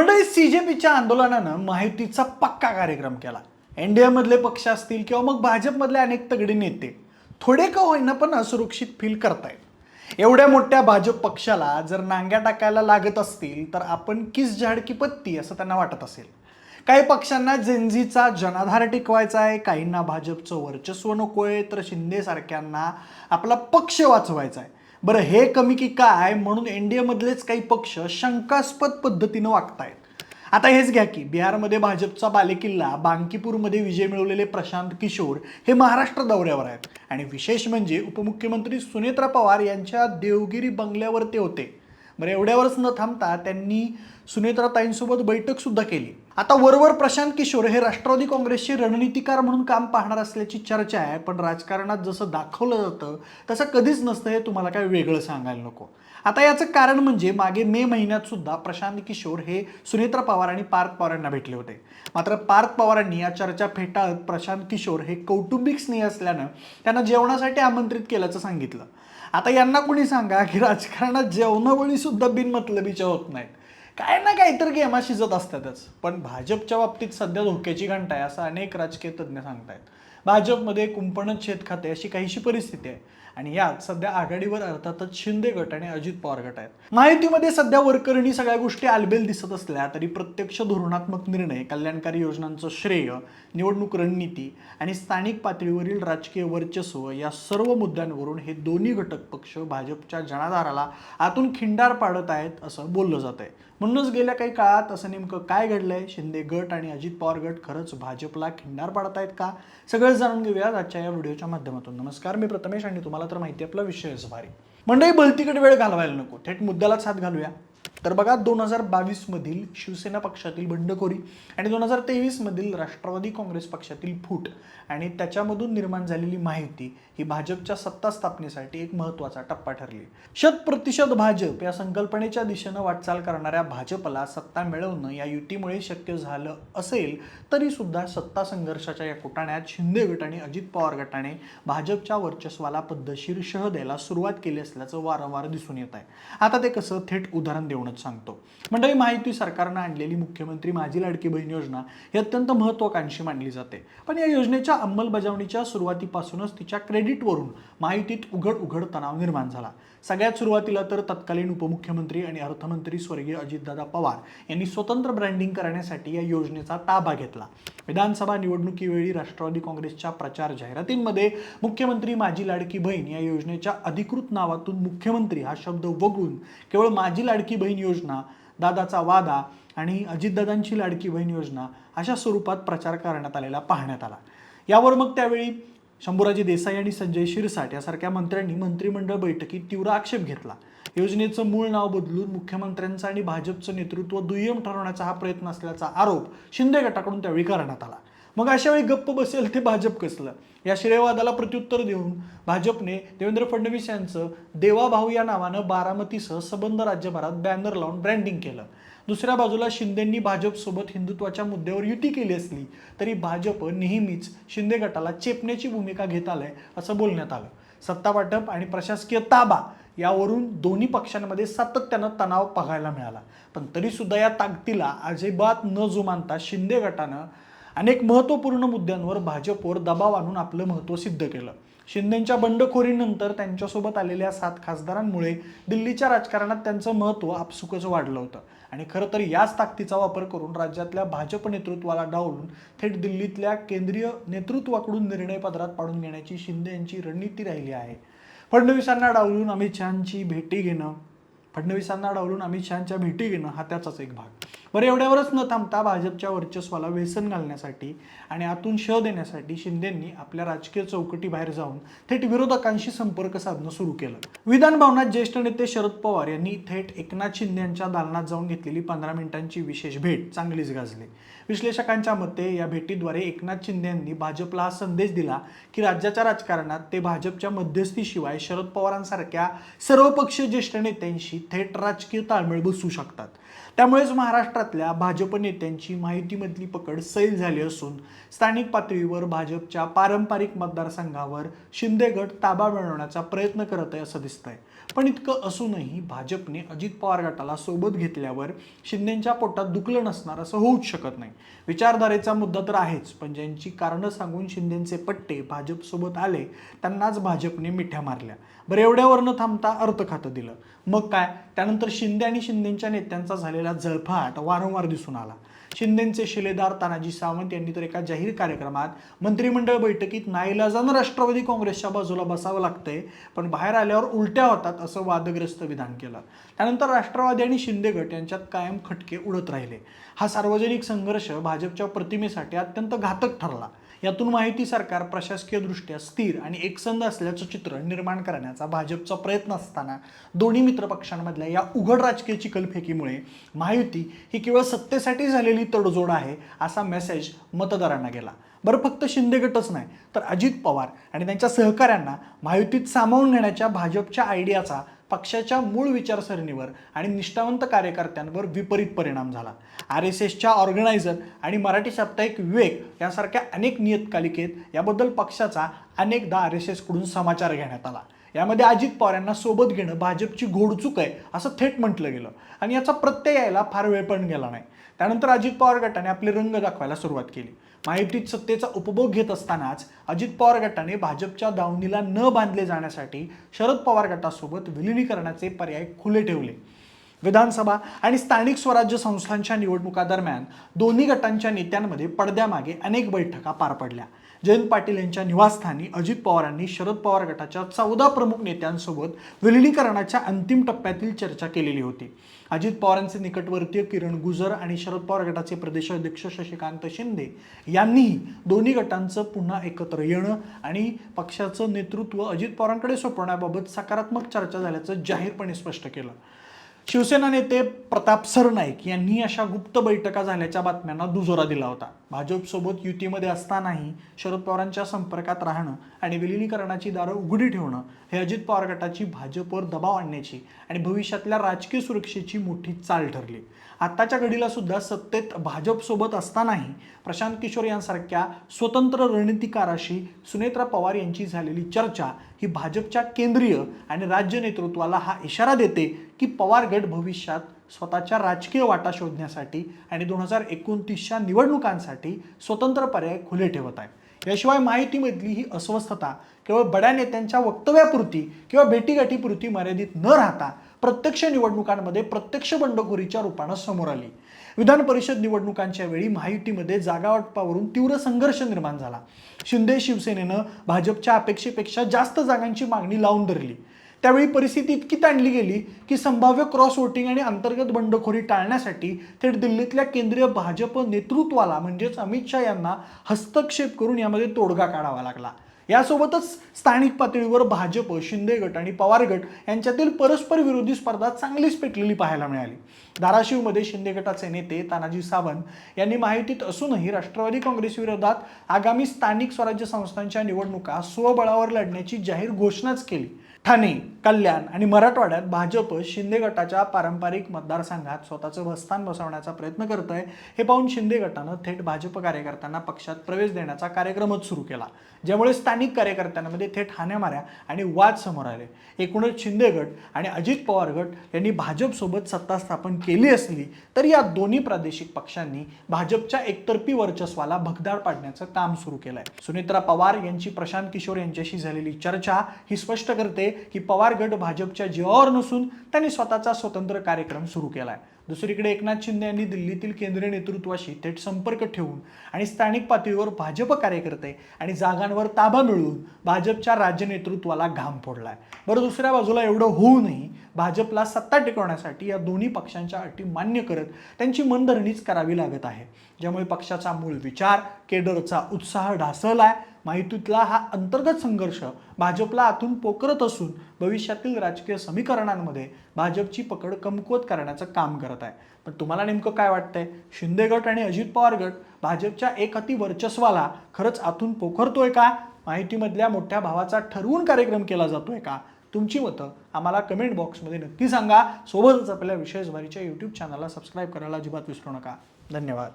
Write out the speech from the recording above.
मंडळी, सीजेपीच्या आंदोलनानं माहितीचा पक्का कार्यक्रम केला. एनडीए मधले पक्ष असतील किंवा मग भाजपमधले अनेक तगडे नेते थोडे का होईना पण असुरक्षित फील करतायत. एवढ्या मोठ्या भाजप पक्षाला जर नांग्या टाकायला लागत असतील तर आपण किस झाड की पत्ती असं त्यांना वाटत असेल. काही पक्षांना जेनझीचा जनाधार टिकवायचा आहे, काहींना भाजपचं वर्चस्व नकोय, तर शिंदे सारख्यांना आपला पक्ष वाचवायचा आहे. बरं, हे कमी की काय म्हणून एनडीए मधलेच काही पक्ष शंकास्पद पद्धतीनं वागतायत. आता हेच घ्या की बिहारमध्ये भाजपचा बालेकिल्ला बांकीपूरमध्ये विजय मिळवलेले प्रशांत किशोर हे महाराष्ट्र दौऱ्यावर आहेत. आणि विशेष म्हणजे उपमुख्यमंत्री सुनेत्रा पवार यांच्या देवगिरी बंगल्यावर ते होते. बरं, एवढ्यावरच न थांबता त्यांनी सुनेत्राताईंसोबत बैठक सुद्धा केली. आता वरवर प्रशांत किशोर हे राष्ट्रवादी काँग्रेसचे रणनीतिकार म्हणून काम पाहणार असल्याची चर्चा आहे, पण राजकारणात जसं दाखवलं जातं तसं कधीच नसतं हे तुम्हाला काय वेगळं सांगायला नको. आता याचं कारण म्हणजे मागे मे महिन्यात सुद्धा प्रशांत किशोर हे सुनेत्रा पवार आणि पार्थ पवारांना भेटले होते. मात्र पार्थ पवारांनी या चर्चा फेटाळत प्रशांत किशोर हे कौटुंबिक स्नेह असल्यानं त्यांना जेवणासाठी आमंत्रित केल्याचं सांगितलं. आता यांना कोणी सांगा की राजकारणात जेवणावळी सुद्धा बिनमतलबीच्या होत नाहीत. काय ना काहीतरी गेमा शिजत असतातच. पण भाजपच्या बाबतीत सध्या धोक्याची घंटा आहे असं अनेक राजकीय तज्ज्ञ सांगतायत. भाजपमध्ये कुंपणच शेत खाते अशी काहीशी परिस्थिती आहे. आणि यात सध्या आघाडीवर अर्थातच शिंदे गट आणि अजित पवार गट आहेत. माहितीमध्ये सध्या वरकरणी सगळ्या गोष्टी आलबेल दिसत असल्या तरी प्रत्यक्ष धोरणात्मक निर्णय, कल्याणकारी योजनांचं श्रेय, निवडणूक रणनीती आणि स्थानिक पातळीवरील राजकीय वर्चस्व या सर्व मुद्द्यांवरून हे दोन्ही घटक पक्ष भाजपच्या जनाधाराला आतून खिंडार पाडत आहेत असं बोललं जात आहे. म्हणूनच गेल्या काही काळात असं नेमकं काय घडलंय? शिंदे गट आणि अजित पवार गट खरंच भाजपला खिंडार पाडत आहेत का? सगळं जाणून घेऊया आजच्या या व्हिडिओच्या माध्यमातून. नमस्कार, मी प्रथमेश आणि तुम्हाला तर माहिती आपला विषयच भारी. मंडळी, भलतीकडे वेळ घालवायला नको, थेट मुद्द्यालाच हात घालूया. तर बघा, 2022 मधील शिवसेना पक्षातील बंडखोरी आणि 2023 मधील राष्ट्रवादी काँग्रेस पक्षातील फूट आणि त्याच्यामधून निर्माण झालेली माहिती ही भाजपच्या सत्ता स्थापनेसाठी एक महत्त्वाचा टप्पा ठरली. 100% भाजप या संकल्पनेच्या दिशेनं वाटचाल करणाऱ्या भाजपला सत्ता मिळवणं या युतीमुळे शक्य झालं असेल तरी सुद्धा सत्ता संघर्षाच्या या कुटाण्यात शिंदे गट आणि अजित पवार गटाने भाजपच्या वर्चस्वाला पद्धतशीर शह द्यायला सुरुवात केली असल्याचं वारंवार दिसून येत आहे. आता ते कसं, थेट उदाहरण देऊनच सांगतो. मंडळी, महायुती सरकारनं आणलेली मुख्यमंत्री माझी लाडकी बहीण योजना ही अत्यंत महत्त्वाकांक्षी मानली जाते. पण या योजनेच्या अंमलबजावणीच्या सुरुवातीपासूनच तिच्या क्रेडिटवरून महायुतीत उघड तणाव निर्माण झाला. सगळ्यात सुरुवातीला तर तत्कालीन उपमुख्यमंत्री आणि अर्थमंत्री स्वर्गीय अजितदादा पवार यांनी स्वतंत्र ब्रँडिंग करण्यासाठी या योजनेचा ताबा घेतला. विधानसभा निवडणुकीवेळी राष्ट्रवादी काँग्रेसच्या प्रचार जाहिरातींमध्ये मुख्यमंत्री माझी लाडकी बहीण या योजनेच्या अधिकृत नावातून मुख्यमंत्री हा शब्द वगळून केवळ माझी लाडकी बहीण योजना, दादाचा वादा आणि अजितदादांची लाडकी बहीण योजना अशा स्वरूपात प्रचार करण्यात आलेला पाहण्यात आला. यावर मग त्यावेळी शंभूराजे देसाई आणि संजय शिरसाट यासारख्या मंत्र्यांनी मंत्रिमंडळ बैठकीत तीव्र आक्षेप घेतला. योजनेचं मूळ नाव बदलून मुख्यमंत्र्यांचं आणि भाजपचं नेतृत्व दुय्यम ठरवण्याचा हा प्रयत्न असल्याचा आरोप शिंदे गटाकडून त्यावेळी करण्यात आला. मग अशा वेळी गप्प बसेल ते भाजप कसलं? या श्रेयवादाला प्रत्युत्तर देऊन भाजपने देवेंद्र फडणवीस यांचं देवाभाऊ या नावानं बारामतीसह सबंध राज्यभरात बॅनर लावून ब्रँडिंग केलं. दुसऱ्या बाजूला शिंदेंनी भाजपसोबत हिंदुत्वाच्या मुद्द्यावर युती केली असली तरी भाजप नेहमीच शिंदे गटाला चेपण्याची भूमिका घेत आलंय असं बोलण्यात आलं. सत्ता वाटप आणि प्रशासकीय ताबा यावरून दोन्ही पक्षांमध्ये सातत्यानं तणाव पाहायला मिळाला. पण तरी सुद्धा या ताकदीला अजिबात न जुमानता शिंदे गटानं अनेक महत्त्वपूर्ण मुद्द्यांवर भाजपवर दबाव आणून आपलं महत्त्व सिद्ध केलं. शिंदेंच्या बंडखोरीनंतर त्यांच्यासोबत आलेल्या 7 खासदारांमुळे दिल्लीच्या राजकारणात त्यांचं महत्त्व आपसुकच वाढलं होतं. आणि खरं तर याच ताकदीचा वापर करून राज्यातल्या भाजप नेतृत्वाला डावलून थेट दिल्लीतल्या केंद्रीय नेतृत्वाकडून निर्णय पदरात पाडून घेण्याची शिंदे यांची रणनीती राहिली आहे. फडणवीसांना डावलून अमित शहांच्या भेटी घेणं हा त्याचाच एक भाग. बरं, एवढ्यावरच न थांबता भाजपच्या वर्चस्वाला वेसन घालण्यासाठी आणि आतून शह देण्यासाठी शिंदेंनी आपल्या राजकीय चौकटी बाहेर जाऊन थेट विरोधकांशी संपर्क साधणं सुरू केलं. विधान भवनात ज्येष्ठ नेते शरद पवार यांनी थेट एकनाथ शिंदे यांच्या दालनात जाऊन घेतलेली 15 मिनिटांची विशेष भेट चांगलीच गाजली. विश्लेषकांच्या मते या भेटीद्वारे एकनाथ शिंदे यांनी भाजपला हा संदेश दिला की राज्याच्या राजकारणात ते भाजपच्या मध्यस्थीशिवाय शरद पवारांसारख्या सर्वपक्षीय ज्येष्ठ नेत्यांशी थेट राजकीय ताळमेळ बसू शकतात. त्यामुळेच महाराष्ट्रात परिवारातल्या भाजप नेत्यांची माहितीमधली पकड सैल झाली असून स्थानिक पातळीवर भाजपच्या पारंपरिक मतदारसंघावर शिंदे गट ताबा मिळवण्याचा प्रयत्न करत आहे असं दिसतंय. पण इतकं असूनही भाजपने अजित पवार गटाला सोबत घेतल्यावर शिंदेच्या पोटात दुखलं नसणार असं होऊच शकत नाही. विचारधारेचा मुद्दा तर आहेच, पण ज्यांची कारणं सांगून शिंदेचे पट्टे भाजपसोबत आले त्यांनाच भाजपने मिठ्या मारल्या. बरं, एवढ्यावर न थांबता अर्थ खातं दिलं. मग काय, त्यानंतर शिंदे आणि शिंदेच्या नेत्यांचा झालेला जळफाट वारंवार दिसून आला. शिंदेचे शिलेदार तानाजी सावंत यांनी तर एका जाहीर कार्यक्रमात मंत्रिमंडळ बैठकीत नाईलाजानं राष्ट्रवादी काँग्रेसच्या बाजूला बसावं लागतंय, पण बाहेर आल्यावर उलट्या होतात असं वादग्रस्त विधान केलं. त्यानंतर राष्ट्रवादी आणि शिंदे गट यांच्यात कायम खटके उडत राहिले. हा सार्वजनिक संघर्ष भाजपच्या प्रतिमेसाठी अत्यंत घातक ठरला. यातून माहिती सरकार प्रशासकीयदृष्ट्या स्थिर आणि एकसंध असल्याचं चित्र निर्माण करण्याचा भाजपचा प्रयत्न असताना दोन्ही मित्रपक्षांमधल्या या उघड राजकीय चिखलफेकीमुळे महायुती ही केवळ सत्तेसाठी झालेली तडजोड आहे असा मेसेज मतदारांना गेला. बरं, फक्त शिंदे गटच नाही तर अजित पवार आणि त्यांच्या सहकाऱ्यांना महायुतीत सामावून घेण्याच्या भाजपच्या आयडियाचा पक्षाच्या मूळ विचारसरणीवर आणि निष्ठावंत कार्यकर्त्यांवर विपरीत परिणाम झाला. RSSच्या ऑर्गनायझर आणि मराठी साप्ताहिक विवेक यासारख्या अनेक नियतकालिकेत याबद्दल पक्षाचा अनेकदा RSSकडून समाचार घेण्यात आला. यामध्ये अजित पवार यांना सोबत घेणं भाजपची घोडचूक आहे असं थेट म्हटलं गेलं आणि याचा प्रत्यय यायला फार वेळ पण गेला नाही. त्यानंतर अजित पवार गटाने आपले रंग दाखवायला सुरुवात केली. महायुतीत सत्तेचा उपभोग घेत असतानाच अजित पवार गटाने भाजपच्या दावणीला न बांधले जाण्यासाठी शरद पवार गटासोबत विलिनीकरणाचे पर्याय खुले ठेवले. विधानसभा आणि स्थानिक स्वराज्य संस्थांच्या निवडणुकादरम्यान दोन्ही गटांच्या नेत्यांमध्ये पडद्यामागे अनेक बैठका पार पडल्या. जयंत पाटील यांच्या निवासस्थानी अजित पवारांनी शरद पवार गटाच्या 14 प्रमुख नेत्यांसोबत विलिनीकरणाच्या अंतिम टप्प्यातील चर्चा केलेली होती. अजित पवारांचे निकटवर्तीय किरण गुजर आणि शरद पवार गटाचे प्रदेशाध्यक्ष शशिकांत शिंदे यांनीही दोन्ही गटांचं पुन्हा एकत्र येणं आणि पक्षाचं नेतृत्व अजित पवारांकडे सोपवण्याबाबत सकारात्मक चर्चा झाल्याचं जाहीरपणे स्पष्ट केलं. शिवसेना नेते प्रताप सरनाईक यांनी अशा गुप्त बैठका झाल्याच्या बातम्यांना दुजोरा दिला होता. भाजपसोबत युतीमध्ये असतानाही शरद पवारांच्या संपर्कात राहणं आणि विलिनीकरणाची दारं उघडी ठेवणं हे अजित पवार गटाची भाजपवर दबाव आणण्याची आणि भविष्यातल्या राजकीय सुरक्षेची मोठी चाल ठरली. आत्ताच्या घडीला सुद्धा सत्तेत भाजपसोबत असतानाही प्रशांत किशोर यांसारख्या स्वतंत्र रणनीतिकाराशी सुनेत्रा पवार यांची झालेली चर्चा ही भाजपच्या केंद्रीय आणि राज्य नेतृत्वाला हा इशारा देते की पवार गट भविष्यात स्वतःच्या राजकीय वाटा शोधण्यासाठी आणि 2029च्या निवडणुकांसाठी स्वतंत्र पर्याय खुले ठेवत आहे. याशिवाय माहितीमधली ही अस्वस्थता केवळ बड्या नेत्यांच्या वक्तव्यापुरती किंवा भेटीगाठीपुरती मर्यादित न राहता प्रत्यक्ष निवडणुकांमध्ये प्रत्यक्ष बंडखोरीच्या रूपानं समोर आली. विधान परिषद निवडणुकांच्या वेळी महायुतीमध्ये जागावाटपावरून तीव्र संघर्ष निर्माण झाला. शिंदे शिवसेनेनं भाजपच्या अपेक्षेपेक्षा जास्त जागांची मागणी लावून धरली. त्यावेळी परिस्थिती इतकी ताणली गेली की संभाव्य क्रॉस वोटिंग आणि अंतर्गत बंडखोरी टाळण्यासाठी थेट दिल्लीतल्या केंद्रीय भाजप नेतृत्वाला म्हणजेच अमित शहा यांना हस्तक्षेप करून यामध्ये तोडगा काढावा लागला. यासोबतच स्थानिक पातळीवर भाजप, शिंदे गट आणि पवार गट यांच्यातील परस्पर विरोधी स्पर्धा चांगलीच पेटलेली पाहायला मिळाली. धाराशिवमध्ये शिंदे गटाचे नेते तानाजी सावंत यांनी महायुतीत असूनही राष्ट्रवादी काँग्रेस विरोधात आगामी स्थानिक स्वराज्य संस्थांच्या निवडणुका स्वबळावर लढण्याची जाहीर घोषणाच केली. ठाणे, कल्याण आणि मराठवाड्यात भाजप शिंदे गटाच्या पारंपरिक मतदारसंघात स्वतःचं बस्तान बसवण्याचा प्रयत्न करत आहे. हे पाहून शिंदे गटानं थेट भाजप कार्यकर्त्यांना पक्षात प्रवेश देण्याचा कार्यक्रमच सुरू केला, ज्यामुळे स्थानिक कार्यकर्त्यांमध्ये थेट हाण्यामाऱ्या आणि वाद समोर आले. एकूणच शिंदे गट आणि अजित पवार गट यांनी भाजपसोबत सत्ता स्थापन केली असली तरी या दोन्ही प्रादेशिक पक्षांनी भाजपच्या एकतर्फी वर्चस्वाला भगदाड पाडण्याचं काम सुरू केलंय. सुनेत्रा पवार यांची प्रशांत किशोर यांच्याशी झालेली चर्चा ही स्पष्ट करते की पवार गट भाजपच्या जीवावर नसून त्यांनी स्वतःचा स्वतंत्र कार्यक्रम सुरू केलाय. दुसरीकडे एकनाथ शिंदे यांनी दिल्लीतील केंद्रीय नेतृत्वाशी थेट संपर्क ठेवून आणि स्थानिक पातळीवर भाजप कार्यकर्ते आणि जागांवर ताबा मिळवून भाजपच्या राज्य नेतृत्वाला घाम फोडलाय. बरं, दुसऱ्या बाजूला एवढं होऊनही भाजपला सत्ता टिकवण्यासाठी या दोन्ही पक्षांच्या अटी मान्य करत त्यांची मनधरणीच करावी लागत आहे, ज्यामुळे पक्षाचा मूळ विचार, केडरचा उत्साह ढासळलाय. महायुतीतला हा अंतर्गत संघर्ष भाजपला आतून पोखरत असून भविष्यातील राजकीय समीकरणांमध्ये भाजपची पकड कमकुवत करण्याचं काम करत आहे. पण तुम्हाला नेमकं काय वाटतंय? शिंदे गट आणि अजित पवार गट भाजपच्या एकहाती वर्चस्वाला खरंच आतून पोखरतोय का? माहितीमधल्या मोठ्या भावाचा ठरवून कार्यक्रम केला जातोय का? तुमची मतं आम्हाला कमेंट बॉक्समध्ये नक्की सांगा. सोबतच आपल्या विशेष भारीच्या यूट्यूब चॅनलला सबस्क्राईब करायला अजिबात विसरू नका. धन्यवाद.